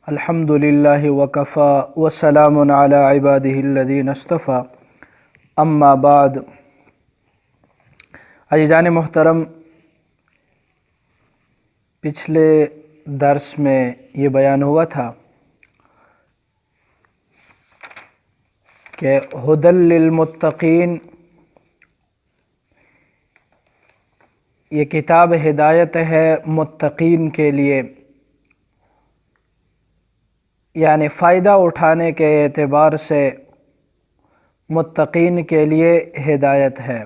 الحمدللہ وکفا وسلام علی عبادہ الذین اصطفیٰ اما بعد۔ عزیزان محترم، پچھلے درس میں یہ بیان ہوا تھا کہ ہدی للمتقین یہ کتاب ہدایت ہے متقین کے لیے، یعنی فائدہ اٹھانے کے اعتبار سے متقین کے لیے ہدایت ہے،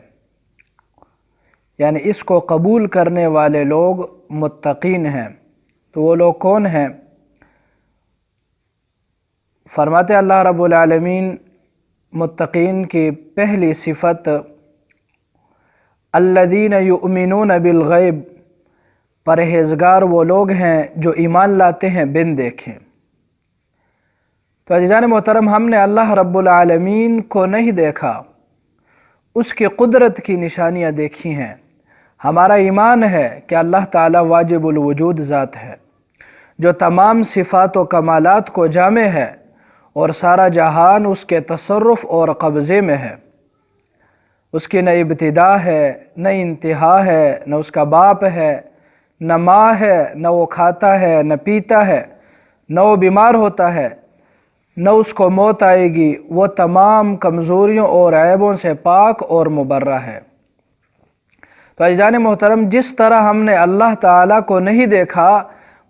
یعنی اس کو قبول کرنے والے لوگ متقین ہیں۔ تو وہ لوگ کون ہیں؟ فرماتے اللہ رب العالمین متقین کی پہلی صفت الذین یؤمنون بالغیب، پرہیزگار وہ لوگ ہیں جو ایمان لاتے ہیں بن دیکھے۔ تو عزیزان محترم، ہم نے اللہ رب العالمین کو نہیں دیکھا، اس کی قدرت کی نشانیاں دیکھی ہیں۔ ہمارا ایمان ہے کہ اللہ تعالی واجب الوجود ذات ہے، جو تمام صفات و کمالات کو جامع ہے اور سارا جہان اس کے تصرف اور قبضے میں ہے۔ اس کی نہ ابتدا ہے، نہ انتہا ہے، نہ اس کا باپ ہے، نہ ماں ہے، نہ وہ کھاتا ہے نہ پیتا ہے، نہ وہ بیمار ہوتا ہے، نہ اس کو موت آئے گی۔ وہ تمام کمزوریوں اور عیبوں سے پاک اور مبرہ ہے۔ تو عزیزان محترم، جس طرح ہم نے اللہ تعالیٰ کو نہیں دیکھا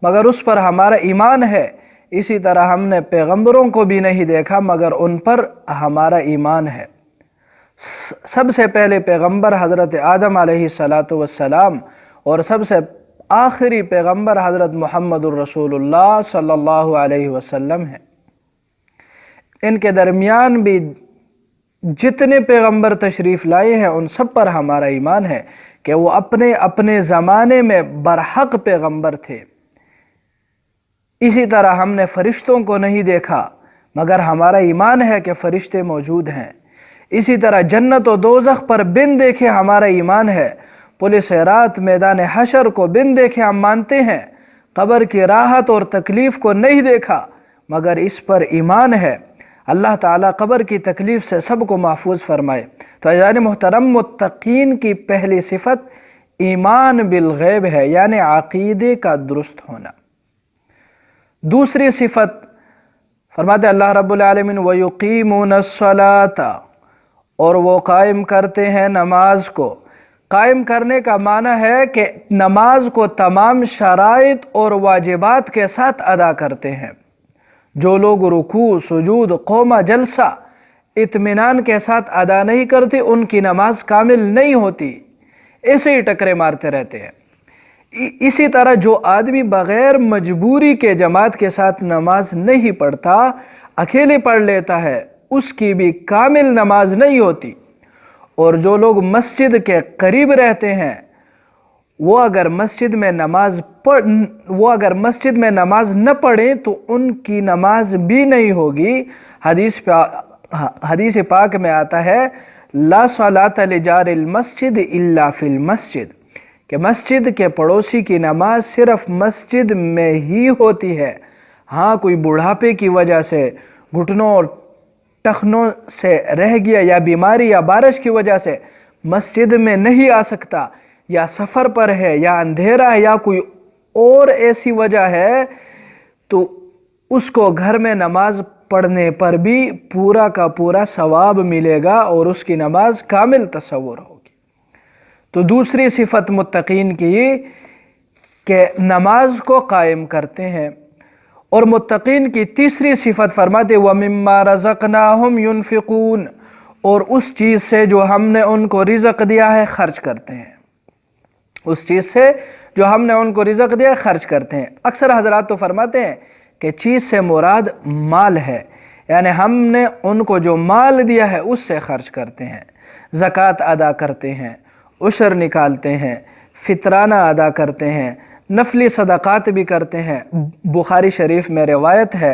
مگر اس پر ہمارا ایمان ہے، اسی طرح ہم نے پیغمبروں کو بھی نہیں دیکھا مگر ان پر ہمارا ایمان ہے۔ سب سے پہلے پیغمبر حضرت آدم علیہ السلام اور سب سے آخری پیغمبر حضرت محمد الرسول اللہ صلی اللہ علیہ وسلم ہیں۔ ان کے درمیان بھی جتنے پیغمبر تشریف لائے ہیں ان سب پر ہمارا ایمان ہے کہ وہ اپنے اپنے زمانے میں برحق پیغمبر تھے۔ اسی طرح ہم نے فرشتوں کو نہیں دیکھا مگر ہمارا ایمان ہے کہ فرشتے موجود ہیں۔ اسی طرح جنت و دوزخ پر بن دیکھے ہمارا ایمان ہے۔ پولیس رات میدان حشر کو بن دیکھے ہم مانتے ہیں۔ قبر کی راحت اور تکلیف کو نہیں دیکھا مگر اس پر ایمان ہے۔ اللہ تعالیٰ قبر کی تکلیف سے سب کو محفوظ فرمائے۔ تو عزیزان محترم، متقین کی پہلی صفت ایمان بالغیب ہے، یعنی عقیدے کا درست ہونا۔ دوسری صفت فرماتے اللہ رب العالمین وَيُقِيمُونَ الصَّلَاةَ، اور وہ قائم کرتے ہیں نماز کو۔ قائم کرنے کا معنی ہے کہ نماز کو تمام شرائط اور واجبات کے ساتھ ادا کرتے ہیں۔ جو لوگ رکوع، سجود، قومہ، جلسہ اطمینان کے ساتھ ادا نہیں کرتے ان کی نماز کامل نہیں ہوتی، ایسے ہی ٹکرے مارتے رہتے ہیں۔ اسی طرح جو آدمی بغیر مجبوری کے جماعت کے ساتھ نماز نہیں پڑھتا، اکیلے پڑھ لیتا ہے، اس کی بھی کامل نماز نہیں ہوتی۔ اور جو لوگ مسجد کے قریب رہتے ہیں وہ اگر مسجد میں نماز نہ پڑھیں تو ان کی نماز بھی نہیں ہوگی۔ حدیث پاک میں آتا ہے لا صلاۃ لجار المسجد الا فی المسجد، کہ مسجد کے پڑوسی کی نماز صرف مسجد میں ہی ہوتی ہے۔ ہاں کوئی بڑھاپے کی وجہ سے گھٹنوں اور ٹخنوں سے رہ گیا، یا بیماری یا بارش کی وجہ سے مسجد میں نہیں آ سکتا، یا سفر پر ہے، یا اندھیرا ہے، یا کوئی اور ایسی وجہ ہے، تو اس کو گھر میں نماز پڑھنے پر بھی پورا کا پورا ثواب ملے گا اور اس کی نماز کامل تصور ہوگی۔ تو دوسری صفت متقین کی کہ نماز کو قائم کرتے ہیں۔ اور متقین کی تیسری صفت فرماتے وَمِمَّا رَزَقْنَاهُمْ يُنْفِقُونَ، اور اس چیز سے جو ہم نے ان کو رزق دیا ہے خرچ کرتے ہیں۔ اس چیز سے جو ہم نے ان کو رزق دیا ہے خرچ کرتے ہیں۔ اکثر حضرات تو فرماتے ہیں کہ چیز سے مراد مال ہے، یعنی ہم نے ان کو جو مال دیا ہے اس سے خرچ کرتے ہیں، زکوٰۃ ادا کرتے ہیں، عشر نکالتے ہیں، فطرانہ ادا کرتے ہیں، نفلی صدقات بھی کرتے ہیں۔ بخاری شریف میں روایت ہے،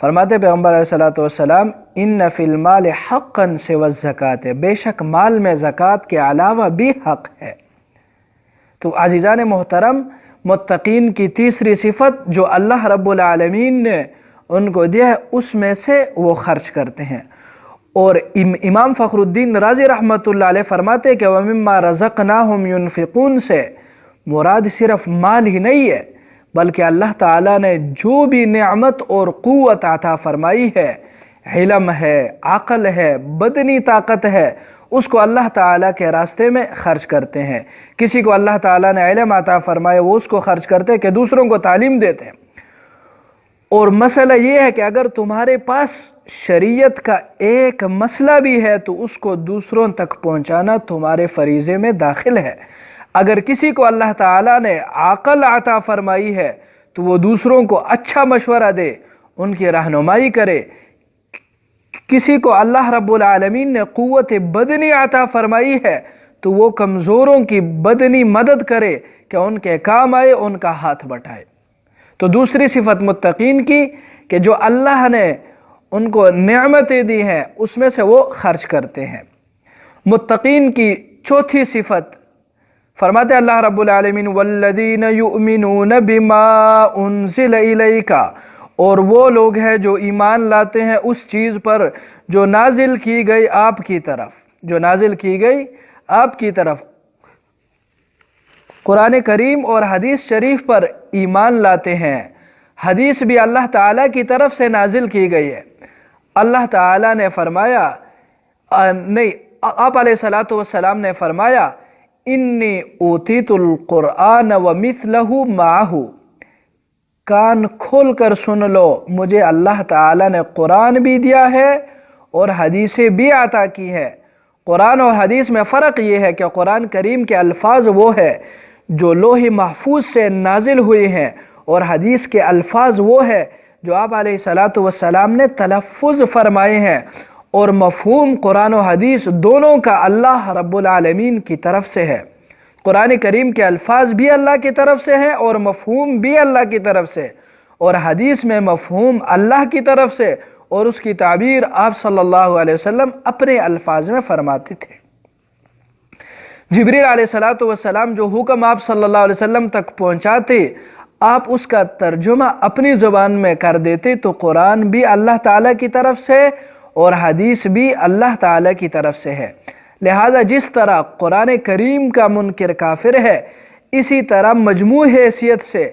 فرماتے پیغمبر علیہ السلام ان فی المال حقا سوى الزکوٰۃ، بے شک مال میں زکوٰۃ کے علاوہ بھی حق ہے۔ تو عزیزان محترم، متقین کی تیسری صفت جو اللہ رب العالمین نے ان کو دیا ہے اس میں سے وہ خرچ کرتے ہیں۔ اور امام فخر الدین رازی رحمۃ اللہ علیہ فرماتے ہیں کہ وَمِمَّا رَزَقْنَاهُمْ يُنْفِقُونَ سے مراد صرف مال ہی نہیں ہے، بلکہ اللہ تعالیٰ نے جو بھی نعمت اور قوت عطا فرمائی ہے، علم ہے، عقل ہے، بدنی طاقت ہے، اس کو اللہ تعالیٰ کے راستے میں خرچ کرتے ہیں۔ کسی کو اللہ تعالیٰ نے علم عطا فرمائے وہ اس کو خرچ کرتے ہیں کہ دوسروں کو تعلیم دیتے ہیں۔ اور مسئلہ یہ ہے کہ اگر تمہارے پاس شریعت کا ایک مسئلہ بھی ہے تو اس کو دوسروں تک پہنچانا تمہارے فریضے میں داخل ہے۔ اگر کسی کو اللہ تعالیٰ نے عقل عطا فرمائی ہے تو وہ دوسروں کو اچھا مشورہ دے، ان کی رہنمائی کرے۔ کسی کو اللہ رب العالمین نے قوت بدنی عطا فرمائی ہے تو وہ کمزوروں کی بدنی مدد کرے کہ ان کے کام آئے، ان کا ہاتھ بٹھائے۔ تو دوسری صفت متقین کی کہ جو اللہ نے ان کو نعمتیں دی ہیں اس میں سے وہ خرچ کرتے ہیں۔ متقین کی چوتھی صفت فرماتے اللہ رب العالمین والذین یؤمنون بما انزل الیک، اور وہ لوگ ہیں جو ایمان لاتے ہیں اس چیز پر جو نازل کی گئی آپ کی طرف، جو نازل کی گئی آپ کی طرف۔ قرآن کریم اور حدیث شریف پر ایمان لاتے ہیں۔ حدیث بھی اللہ تعالیٰ کی طرف سے نازل کی گئی ہے۔ اللہ تعالیٰ نے فرمایا آپ علیہ السلام نے فرمایا انی اوتیت القرآن ومثلہ معہ، کان کھول کر سن لو، مجھے اللہ تعالیٰ نے قرآن بھی دیا ہے اور حدیثیں بھی عطا کی ہے۔ قرآن اور حدیث میں فرق یہ ہے کہ قرآن کریم کے الفاظ وہ ہے جو لوح محفوظ سے نازل ہوئے ہیں، اور حدیث کے الفاظ وہ ہے جو آپ علیہ السلام نے تلفظ فرمائے ہیں، اور مفہوم قرآن و حدیث دونوں کا اللہ رب العالمین کی طرف سے ہے۔ قرآن کریم کے الفاظ بھی اللہ کی طرف سے ہیں اور مفہوم بھی اللہ کی طرف سے، اور حدیث میں مفہوم اللہ کی طرف سے اور اس کی تعبیر آپ صلی اللہ علیہ وسلم اپنے الفاظ میں فرماتے تھے۔ جبریل علیہ السلام جو حکم آپ صلی اللہ علیہ وسلم تک پہنچاتے آپ اس کا ترجمہ اپنی زبان میں کر دیتے، تو قرآن بھی اللہ تعالیٰ کی طرف سے اور حدیث بھی اللہ تعالیٰ کی طرف سے ہے۔ لہذا جس طرح قرآن کریم کا منکر کافر ہے، اسی طرح مجموع حیثیت سے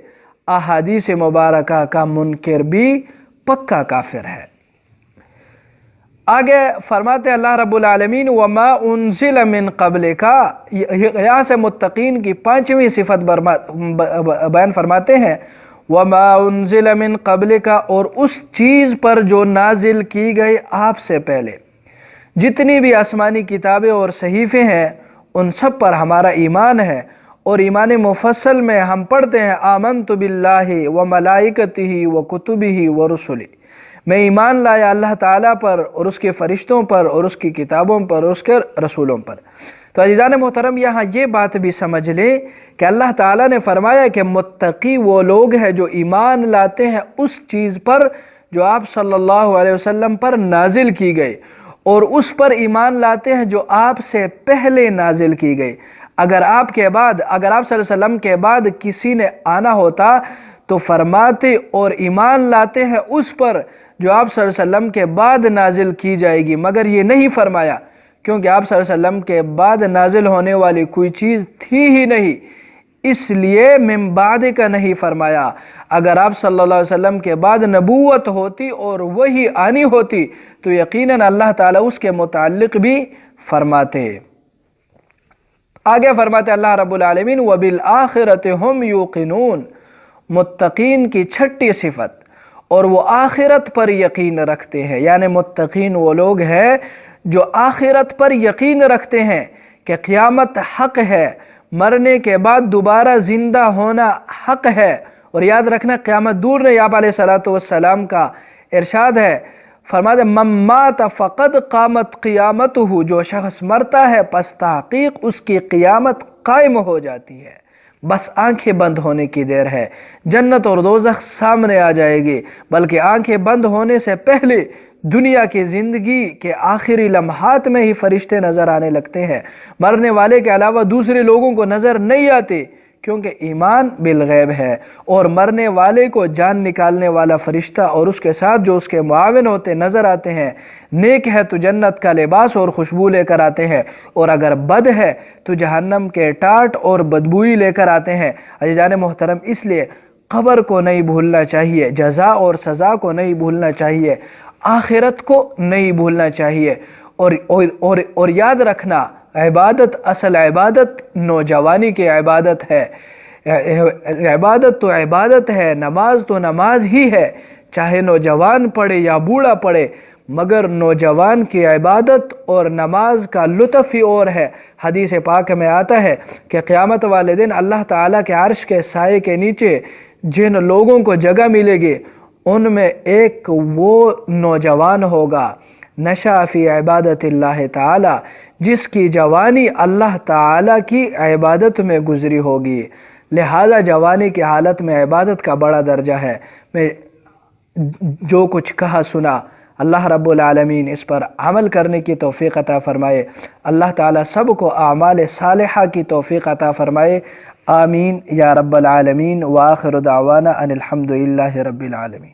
احادیث مبارکہ کا منکر بھی پکا کافر ہے۔ آگے فرماتے اللہ رب العالمین وَمَا أُنزِلَ مِن قَبْلِكَ، یہاں سے متقین کی پانچویں صفت بیان فرماتے ہیں وَمَا أُنزِلَ مِن قَبْلِكَ، اور اس چیز پر جو نازل کی گئی آپ سے پہلے۔ جتنی بھی آسمانی کتابیں اور صحیفے ہیں ان سب پر ہمارا ایمان ہے، اور ایمان مفصل میں ہم پڑھتے ہیں آمنت باللہ وملائکتہ وکتبہ ورسلہ، میں ایمان لایا اللہ تعالیٰ پر اور اس کے فرشتوں پر اور اس کی کتابوں پر اور اس کے رسولوں پر۔ تو عزیزان محترم یہاں یہ بات بھی سمجھ لیں کہ اللہ تعالیٰ نے فرمایا کہ متقی وہ لوگ ہیں جو ایمان لاتے ہیں اس چیز پر جو آپ صلی اللہ علیہ وسلم پر نازل کی گئی، اور اس پر ایمان لاتے ہیں جو آپ سے پہلے نازل کی گئی۔ اگر آپ صلی اللہ علیہ وسلم کے بعد کسی نے آنا ہوتا تو فرماتے اور ایمان لاتے ہیں اس پر جو آپ صلی اللہ علیہ وسلم کے بعد نازل کی جائے گی، مگر یہ نہیں فرمایا کیونکہ آپ صلی اللہ علیہ وسلم کے بعد نازل ہونے والی کوئی چیز تھی ہی نہیں، اس لیے من بعد کا نہیں فرمایا۔ اگر آپ صلی اللہ علیہ وسلم کے بعد نبوت ہوتی اور وہی آنی ہوتی تو یقیناً اللہ تعالیٰ اس کے متعلق بھی فرماتے۔ آگے فرماتے اللہ رب العالمین وَبِالْآخِرَةِ هُمْ يُوقِنُونَ، متقین کی چھٹی صفت، اور وہ آخرت پر یقین رکھتے ہیں، یعنی متقین وہ لوگ ہیں جو آخرت پر یقین رکھتے ہیں کہ قیامت حق ہے، مرنے کے بعد دوبارہ زندہ ہونا حق ہے۔ اور یاد رکھنا قیامت دور نہیں، آپ علیہ السلام کا ارشاد ہے، فرماتے من مات فقد قامت قیامتہ، جو شخص مرتا ہے پس تحقیق اس کی قیامت قائم ہو جاتی ہے، بس آنکھیں بند ہونے کی دیر ہے، جنت اور دوزخ سامنے آ جائے گی، بلکہ آنکھیں بند ہونے سے پہلے دنیا کی زندگی کے آخری لمحات میں ہی فرشتے نظر آنے لگتے ہیں، مرنے والے کے علاوہ دوسرے لوگوں کو نظر نہیں آتے کیونکہ ایمان بالغیب ہے، اور مرنے والے کو جان نکالنے والا فرشتہ اور اس کے ساتھ جو اس کے معاون ہوتے نظر آتے ہیں۔ نیک ہے تو جنت کا لباس اور خوشبو لے کر آتے ہیں، اور اگر بد ہے تو جہنم کے ٹاٹ اور بدبوئی لے کر آتے ہیں۔ عزیزان محترم، اس لیے قبر کو نہیں بھولنا چاہیے، جزا اور سزا کو نہیں بھولنا چاہیے، آخرت کو نہیں بھولنا چاہیے، اور یاد رکھنا، عبادت، اصل عبادت نوجوانی کی عبادت ہے۔ عبادت تو عبادت ہے، نماز تو نماز ہی ہے، چاہے نوجوان پڑھے یا بوڑھا پڑھے، مگر نوجوان کی عبادت اور نماز کا لطف ہی اور ہے۔ حدیث پاک میں آتا ہے کہ قیامت والے دن اللہ تعالیٰ کے عرش کے سائے کے نیچے جن لوگوں کو جگہ ملے گی، ان میں ایک وہ نوجوان ہوگا نشأ فی عبادت اللہ تعالی، جس کی جوانی اللہ تعالیٰ کی عبادت میں گزری ہوگی۔ لہذا جوانی کی حالت میں عبادت کا بڑا درجہ ہے۔ میں جو کچھ کہا سنا، اللہ رب العالمین اس پر عمل کرنے کی توفیق عطا فرمائے۔ اللہ تعالیٰ سب کو اعمال صالحہ کی توفیق عطا فرمائے۔ آمین یا رب العالمین۔ وآخر دعوانا ان الحمد للہ رب العالمین۔